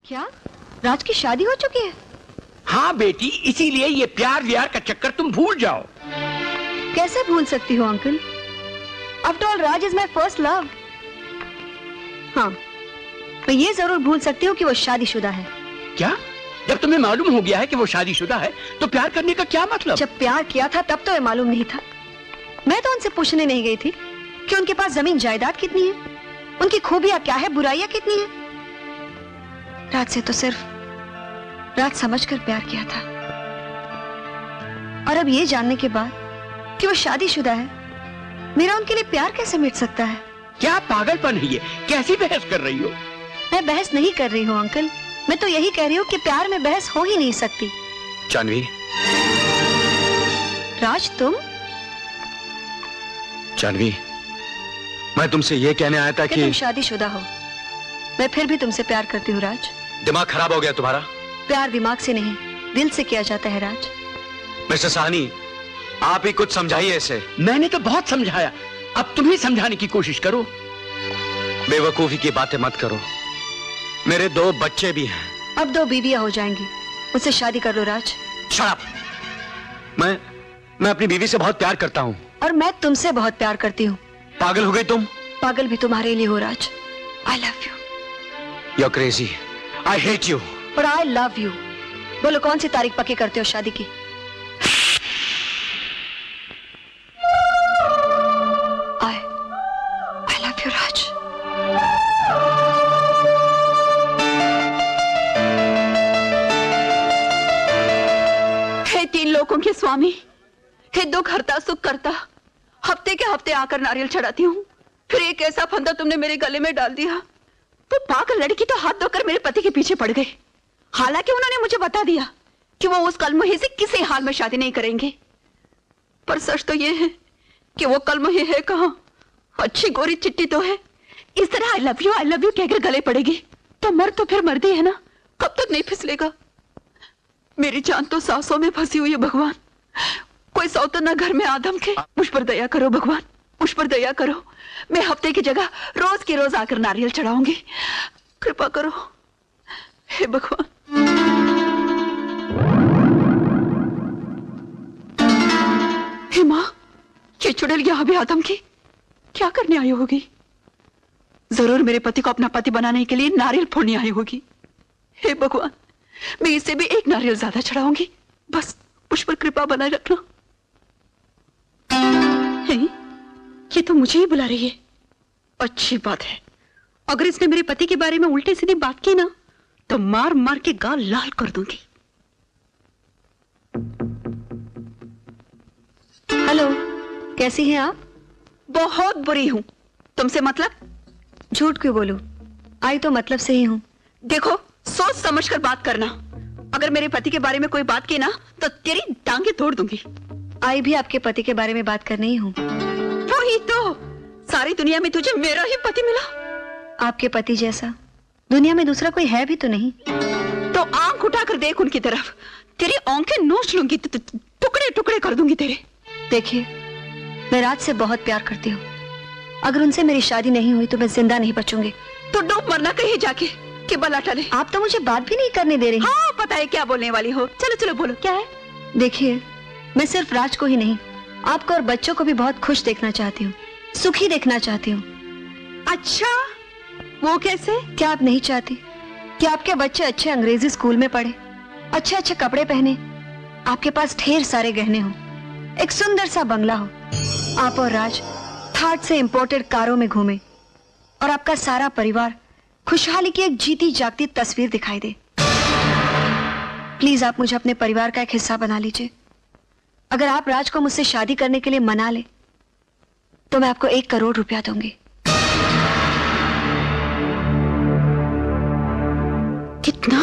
क्या राज की शादी हो चुकी है? हाँ बेटी, इसीलिए ये प्यार व्यार का चक्कर तुम भूल जाओ। कैसे भूल सकती हो uncle? After all Raj is my first love. हाँ, मैं ये जरूर भूल सकती हूँ कि वो शादीशुदा है। क्या? जब तुम्हें मालूम हो गया है कि वो शादीशुदा है तो प्यार करने का क्या मतलब? जब प्यार किया था तब तो ये मालूम नहीं था। मैं तो उनसे पूछने नहीं गई थी कि उनके पास जमीन जायदाद कितनी है, उनकी खूबियां क्या है, बुराइयां कितनी है। राज से तो सिर्फ राज समझकर प्यार किया था, और अब ये जानने के बाद कि वो शादीशुदा है, मेरा उनके लिए प्यार कैसे मिट सकता है? क्या पागलपन है ये? कैसी बहस कर रही हो? मैं बहस नहीं कर रही हूँ अंकल, मैं तो यही कह रही हूँ कि प्यार में बहस हो ही नहीं सकती। जानवी। राज तुम? जानवी, मैं तुमसे ये कहने आया था कि तुम शादीशुदा हो। मैं फिर भी तुमसे प्यार करती हूँ राज। दिमाग खराब हो गया तुम्हारा? प्यार दिमाग से नहीं, दिल से किया जाता है राज। मिस्टर साहनी, आप ही कुछ समझाइए इसे। मैंने तो बहुत समझाया, अब तुम ही समझाने की कोशिश करो। बेवकूफी की बातें मत करो, मेरे 2 बच्चे भी हैं। अब 2 बीवियां हो जाएंगी, मुझसे शादी कर लो राज। Shut up. मैं अपनी बीवी से बहुत प्यार करता हूँ। और मैं तुमसे बहुत प्यार करती हूँ। पागल हो गई तुम? पागल भी तुम्हारे लिए हो Raj. I love you. You're crazy. I hate you. पर आई लव यू। बोलो कौन सी तारीख पक्की करते हो शादी की? I love you राज। हे 3 लोकों के स्वामी, हे दुख हरता सुख करता, हफ्ते के हफ्ते आकर नारियल चढ़ाती हूँ, फिर एक ऐसा फंदा तुमने मेरे गले में डाल दिया। तो पागल लड़की तो हाथ धोकर मेरे पति के पीछे पड़ गई, हालांकि उन्होंने मुझे बता दिया कि वो उस कलमुही से किसी हाल में शादी नहीं करेंगे। पर सच तो ये है कि वो कलमुही है कहाँ, अच्छी गोरी चिट्टी तो है। इस तरह आई लव यू कहकर गले पड़ेगी तो मर तो फिर मर्दी है ना, कब तक नहीं फिसलेगा। मेरी जान तो सांसों में फंसी हुई है भगवान, कोई सौतन घर में आदम के। मुझ पर दया करो भगवान, मुझ पर दया करो। मैं हफ्ते की जगह रोज के रोज आकर नारियल चढ़ाऊंगी, कृपा करो हे भगवान। हे माँ, ये चुड़ैल यहाँ भी आदम की क्या करने आई होगी? जरूर मेरे पति को अपना पति बनाने के लिए नारियल फोड़ने आई होगी। हे भगवान, मैं इसे भी एक नारियल ज्यादा चढ़ाऊंगी, बस मुझ पर कृपा बनाए रखना। ये तो मुझे ही बुला रही है, अच्छी बात है। अगर इसने मेरे पति के बारे में उल्टी सीधी बात की ना तो मार मार के गाल लाल कर दूंगी। हेलो, कैसी हैं आप? बहुत बुरी हूं। तुमसे मतलब? झूठ क्यों बोलूं, आई तो मतलब से ही हूं। देखो, सोच समझ कर बात करना। अगर मेरे पति के बारे में कोई बात की ना तो तेरी टांगे तोड़ दूंगी। आई भी आपके पति के बारे में बात करनी ही हूं। वही तो, सारी दुनिया में तुझे मेरा ही पति मिला। आपके पति जैसा दुनिया में दूसरा कोई है भी तो नहीं। तो आंख उठाकर देख उनकी तरफ, तेरी आंखें नोच लूंगी, टुकड़े टुकड़े कर दूंगी तेरे। देखिए, मैं राज से बहुत प्यार करती हूँ। अगर उनसे मेरी शादी नहीं हुई तो मैं जिंदा नहीं बचूंगी। तो डूब मरना कहीं जाके कि बला टले। आप तो मुझे बात भी नहीं करने दे रही। हाँ, पता है क्या बोलने वाली हो। चलो चलो बोलो, क्या है? देखिए, मैं सिर्फ राज को ही नहीं, आपको और बच्चों को भी बहुत खुश देखना चाहती हूँ, सुखी देखना चाहती हूँ। अच्छा, वो कैसे? क्या आप नहीं चाहती कि आपके बच्चे अच्छे अंग्रेजी स्कूल में पढ़े, अच्छे अच्छे कपड़े पहने, आपके पास ढेर सारे गहने हो, एक सुंदर सा बंगला हो, आप और राज थाट से इंपोर्टेड कारों में घूमे, और आपका सारा परिवार खुशहाली की एक जीती जागती तस्वीर दिखाई दे? प्लीज आप मुझे अपने परिवार का एक हिस्सा बना लीजिए। अगर आप राज को मुझसे शादी करने के लिए मना ले तो मैं आपको 1 करोड़ रुपया दूंगी। कितना?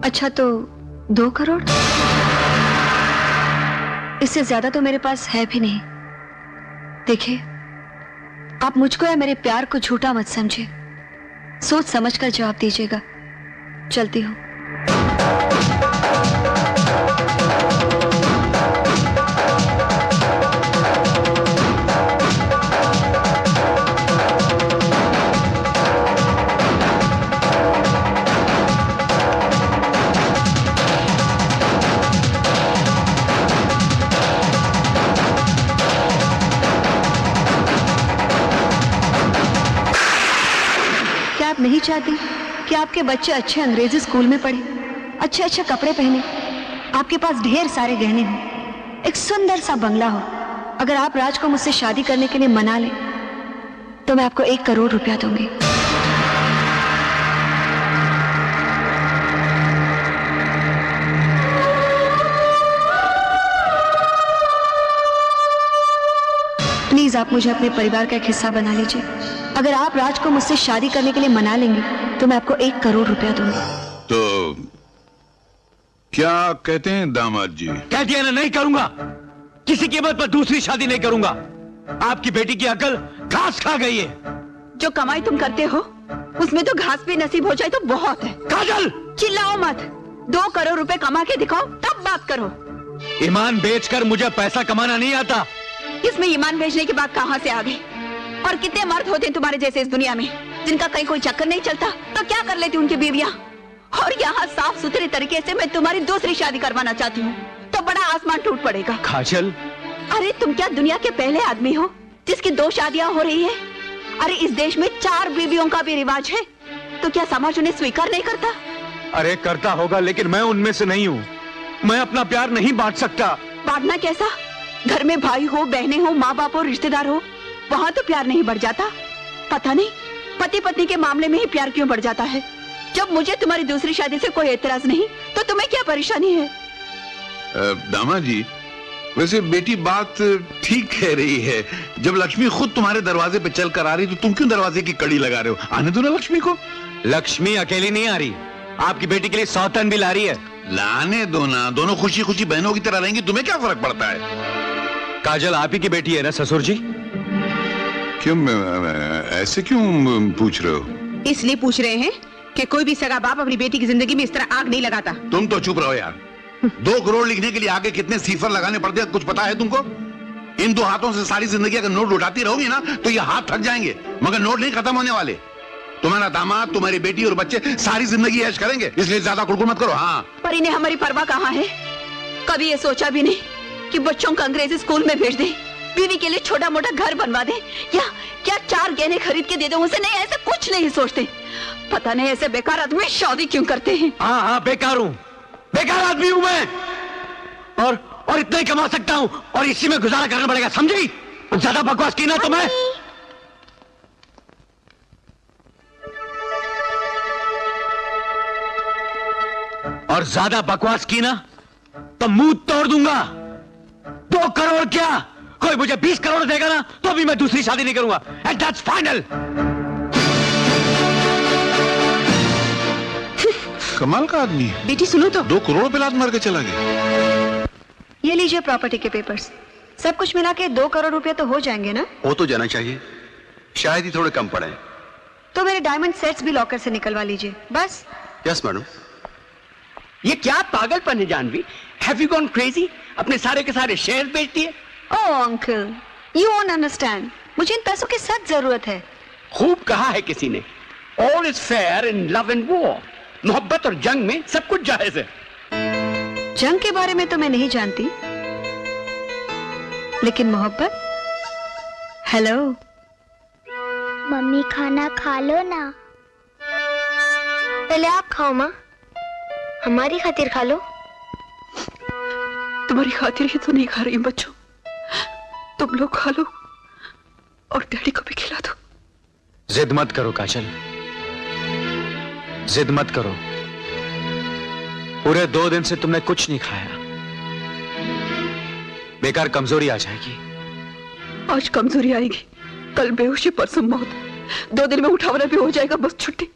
अच्छा तो 2 करोड़? इससे ज्यादा तो मेरे पास है भी नहीं। देखिए, आप मुझको या मेरे प्यार को झूठा मत समझिए, सोच समझकर जवाब दीजिएगा। चलती हूँ। चाहती कि आपके बच्चे अच्छे अंग्रेजी स्कूल में पढ़े, अच्छे अच्छे कपड़े पहने, आपके पास ढेर सारे गहने हो, एक सुंदर सा बंगला हो। अगर आप राज को मुझसे शादी करने के लिए मना लें तो मैं आपको 1 करोड़ रुपया दूंगी। प्लीज आप मुझे अपने परिवार का एक हिस्सा बना लीजिए। अगर आप राज को मुझसे शादी करने के लिए मना लेंगे तो मैं आपको 1 करोड़ रुपया दूंगी। तो क्या कहते हैं दामाद जी? कह दिया ना, नहीं करूंगा, किसी कीमत पर दूसरी शादी नहीं करूंगा। आपकी बेटी की अकल घास खा गई है। जो कमाई तुम करते हो उसमें तो घास भी नसीब हो जाए तो बहुत है। काजल, चिल्लाओ मत, 2 करोड़ रुपए कमा के दिखाओ तब बात करो। ईमान बेचकर मुझे पैसा कमाना नहीं आता। इसमें ईमान बेचने की बात कहाँ से आ गई? और कितने मर्द होते हैं तुम्हारे जैसे इस दुनिया में जिनका कहीं कोई चक्कर नहीं चलता, तो क्या कर लेती उनकी बीवियां? और यहाँ साफ सुथरे तरीके से मैं तुम्हारी दूसरी शादी करवाना चाहती हूँ तो बड़ा आसमान टूट पड़ेगा। काजल, अरे तुम क्या दुनिया के पहले आदमी हो जिसकी 2 शादियां हो रही है? अरे इस देश में 4 बीवियों का भी रिवाज है, तो क्या समाज उन्हें स्वीकार नहीं करता? अरे करता होगा, लेकिन मैं उनमें से नहीं हूँ। मैं अपना प्यार नहीं बांट सकता। बांटना कैसा? घर में भाई हो, बहनें हो, माँ बाप हो, रिश्तेदार हो, वहाँ तो प्यार नहीं बढ़ जाता? पता नहीं पति पत्नी के मामले में ही प्यार क्यों बढ़ जाता है। जब मुझे तुम्हारी दूसरी शादी से कोई एतराज नहीं तो तुम्हें क्या परेशानी है? दामाद जी, वैसे बेटी बात ठीक कह रही है। जब लक्ष्मी खुद तुम्हारे दरवाजे पे चल कर आ रही तो तुम क्यों दरवाजे की कड़ी लगा रहे हो? आने दो ना लक्ष्मी को। लक्ष्मी अकेली नहीं आ रही, आपकी बेटी के लिए सौतन भी ला रही है। लाने दो ना, दोनों खुशी खुशी बहनों की तरह रहेंगी, तुम्हें क्या फर्क पड़ता है? काजल आप ही की बेटी है ना ससुर जी? क्यों ऐसे क्यों पूछ रहे हो? इसलिए पूछ रहे हैं कि कोई भी सगा बाप अपनी बेटी की जिंदगी में इस तरह आग नहीं लगाता। तुम तो चुप रहो यार। 2 करोड़ लिखने के लिए आगे कितने सीफर लगाने पड़ते हैं कुछ पता है तुमको? इन 2 हाथों से सारी जिंदगी अगर नोट उठाती रहोगी ना तो ये हाथ थक जाएंगे, मगर नोट नहीं खत्म होने वाले। तुम्हारा दामाद, तुम्हारी बेटी और बच्चे सारी जिंदगी ऐश करेंगे, इसलिए ज्यादा कुड़कुड़ मत करो। हाँ, पर इन्हें हमारी परवाह कहाँ है? कभी ये सोचा भी नहीं कि बच्चों को अंग्रेजी स्कूल में भेज दे, बीवी के लिए छोटा मोटा घर बनवा दे, या क्या 4 गहने खरीद के दे दो उसे? नहीं, ऐसा कुछ नहीं सोचते। पता नहीं ऐसे बेकार आदमी शादी क्यों करते हैं। हाँ हाँ, बेकार हूँ, बेकार आदमी हूँ मैं, और इतना ही कमा सकता हूँ और इसी में गुजारा करना पड़ेगा, समझी? ज्यादा बकवास की ना तो मैं। और ज्यादा बकवास की ना तो मुंह तोड़ दूंगा। 2 करोड़ क्या, कोई मुझे 20 करोड़ देगा ना तो भी मैं दूसरी शादी नहीं करूंगा, एंड दैट्स फाइनल। कमाल का आदमी है। बेटी सुनो तो। 2 करोड़ पे लात मार के चला गया। ये लीजिए प्रॉपर्टी के पेपर्स, सब कुछ मिला के 2 करोड़ रुपया तो हो जाएंगे ना? हो तो जाना चाहिए, शायद ही थोड़े कम पड़े। तो मेरे डायमंड सेट्स भी लॉकर से निकलवा लीजिए बस। Yes madam. ये क्या पागलपन है Janvi? Have you gone crazy? अपने सारे के सारे शेयर बेच दिए? Oh uncle, you won't understand, मुझे इन पैसों की सख्त जरूरत है। खूब कहा है किसी ने, all is fair in love and war. मोहब्बत और जंग में सब कुछ जायज है। जंग के बारे में तो मैं नहीं जानती, लेकिन मोहब्बत? हेलो मम्मी, खाना खा लो ना। पहले आप खाओ माँ, हमारी खातिर खा लो। तुम्हारी खातिर ही तो नहीं खा रही बच्चों, तुम लोग खा लो और डैडी को भी खिला दो। जिद मत करो काजल, जिद मत करो। पूरे 2 दिन से तुमने कुछ नहीं खाया, बेकार कमजोरी आ जाएगी। आज कमजोरी आएगी, कल बेहोशी, परसों मौत, 2 दिन में उठावना भी हो जाएगा, बस छुट्टी।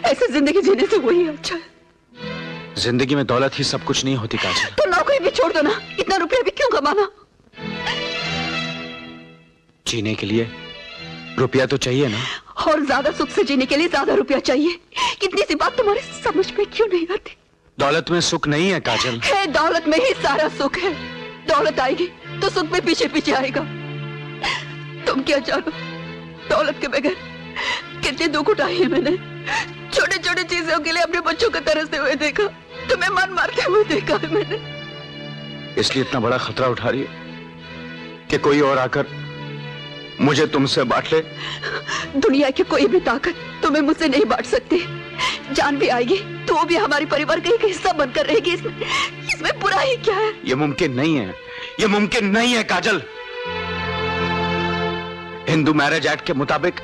ऐसे जिंदगी जीने से वही अच्छा है। जिंदगी में दौलत ही सब कुछ नहीं होती काजल। तो नौकरी भी छोड़ दो ना, इतना रुपया भी क्यों कमाना? जीने के लिए रुपया तो चाहिए ना। और ज्यादा सुख से जीने के लिए ज्यादा रुपया चाहिए। इतनी सी बात तुम्हारी समझ में क्यों नहीं आती? दौलत में सुख नहीं है काजल। है, दौलत में ही सारा सुख है। दौलत आएगी तो सुख में पीछे पीछे आएगा। तुम क्या जानो, दौलत के बगैर कितने दुख उठाए हैं मैंने। छोटे छोटे चीजों के लिए अपने बच्चों को तरसते हुए देखा, तुम्हें मन मारते हुए देखा है मैंने। इसलिए इतना बड़ा खतरा उठा रही है कि कोई और आकर मुझे तुमसे बांट ले? दुनिया की कोई भी ताकत तुम्हें मुझसे नहीं बांट सकते। जान भी आएगी तो वो भी हमारे परिवार का एक हिस्सा बनकर रहेगी। इसमें बुरा ही क्या है? ये मुमकिन नहीं है, ये मुमकिन नहीं है काजल। हिंदू मैरिज एक्ट के मुताबिक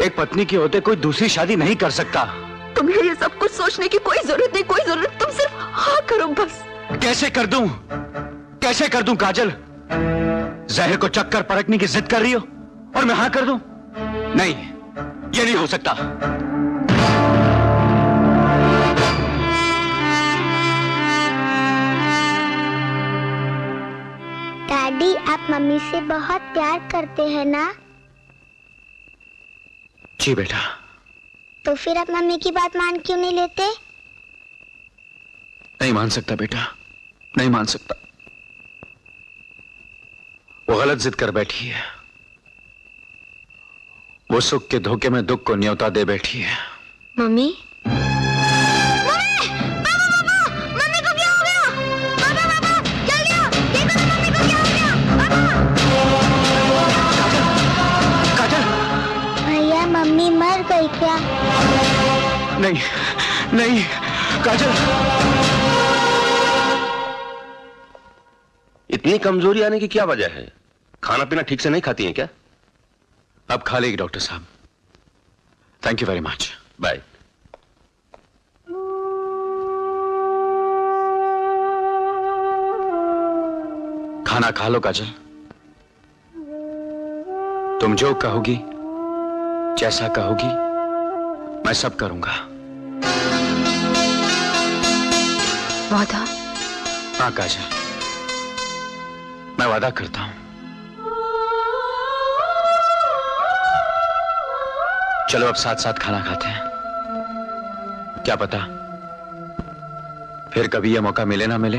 एक पत्नी के होते कोई दूसरी शादी नहीं कर सकता। तुम्हें ये सब कुछ सोचने की कोई जरूरत नहीं, कोई जरूरत। तुम सिर्फ हाँ करो बस। कैसे कर दूं, कैसे कर दूं काजल? जहर को चक्कर परखने की जिद कर रही हो और मैं हाँ कर दूं? नहीं, ये नहीं हो सकता। डैडी, आप मम्मी से बहुत प्यार करते हैं ना? जी बेटा। तो फिर आप मम्मी की बात मान क्यों नहीं लेते? नहीं मान सकता बेटा, नहीं मान सकता। वो गलत जिद कर बैठी है। वो सुख के धोखे में दुख को न्योता दे बैठी है। मम्मी? मम्मी को क्या हो गया? पापा, जल्दी आओ, देखो ना मम्मी को क्या हो गया? काजल, भैया, मम्मी मर गई क्या? नहीं नहीं काजल। इतनी कमजोरी आने की क्या वजह है? खाना पीना ठीक से नहीं खाती हैं क्या? अब खा लेगी डॉक्टर साहब। Thank you very much. Bye. खाना खा लो काजल। तुम जो कहोगी, जैसा कहोगी, मैं सब करूंगा। वादा? हाँ काजल, मैं वादा करता हूं। चलो अब साथ साथ खाना खाते हैं। क्या पता फिर कभी यह मौका मिले ना मिले।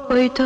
वही तो